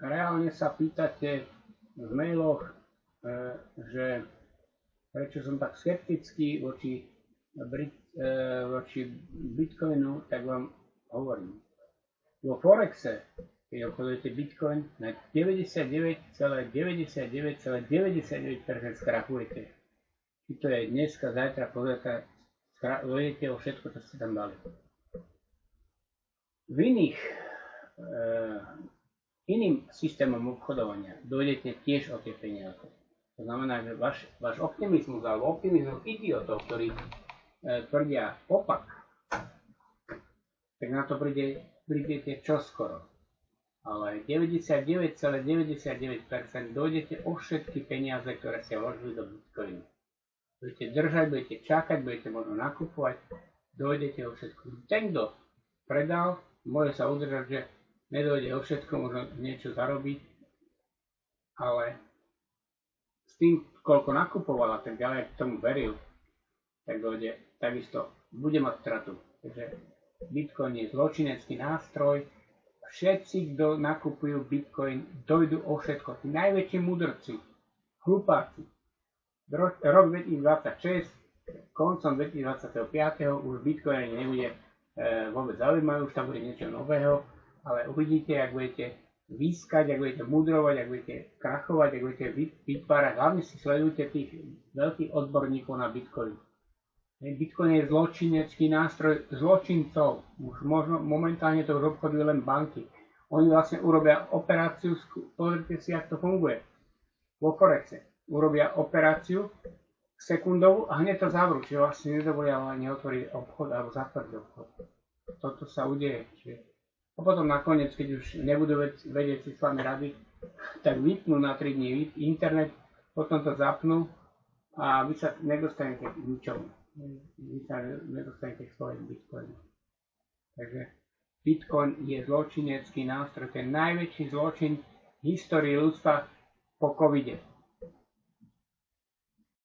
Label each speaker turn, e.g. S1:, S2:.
S1: reálne sa pýtate v mailoch, že prečo som tak skeptický voči Bitcoinu, tak vám hovorím. Vo Forexe, keď obchodujete Bitcoin, na 99,99,99% skrachujete. Či to je dneska, zajtra, pozajtra, dojete o všetko, čo ste tam dali. V iným systémom obchodovania dojdete tiež o tie peniaze. To znamená, že váš optimizmus alebo optimizmus idiotov, ktorí tvrdia opak, tak na to prídete čoskoro. Ale 99,99% dojdete o všetky peniaze, ktoré ste vložili do Bitcoinu. Budete držať, budete čakať, budete možno nakupovať, dojdete o všetko. Ten, kto predal, môže sa udržať, že nedojde o všetko, možno niečo zarobiť, ale s tým, koľko nakupoval a tak ďalej, k tomu veril, tak dojde, takisto bude mať stratu. Takže Bitcoin je zločinecký nástroj. Všetci, kto nakupujú Bitcoin, dojdú o všetko. Tí najväčší mudrci, hlupáci. Rok 2026, koncom 2025 už Bitcoin nebude vôbec zaujímavé, už tam bude niečo nového, ale uvidíte, ak budete výskať, ak budete mudrovať, ak budete krachovať, ak budete vytvárať. Hlavne si sledujte tých veľkých odborníkov na Bitcoin. Bitcoin je zločinecký nástroj zločincov. Už možno momentálne to už obchodujú len banky. Oni vlastne urobia operáciu, pozrite si, ako to funguje. Vo Forexe urobia operáciu sekundovú a hneď to zavrú, čiže vlastne nedovolia ani otvoriť obchod alebo zatvoriť obchod. Toto sa udeje. A potom nakoniec, keď už nebudú vedieť si s vami rady, tak vypnú na 3 dní internet, potom to zapnú a vy sa nedostanete k ničomu. Vy sa nedostanete k svojim Bitcoinu. Takže Bitcoin je zločinecký nástroj, ten najväčší zločin v histórii ľudstva po covide.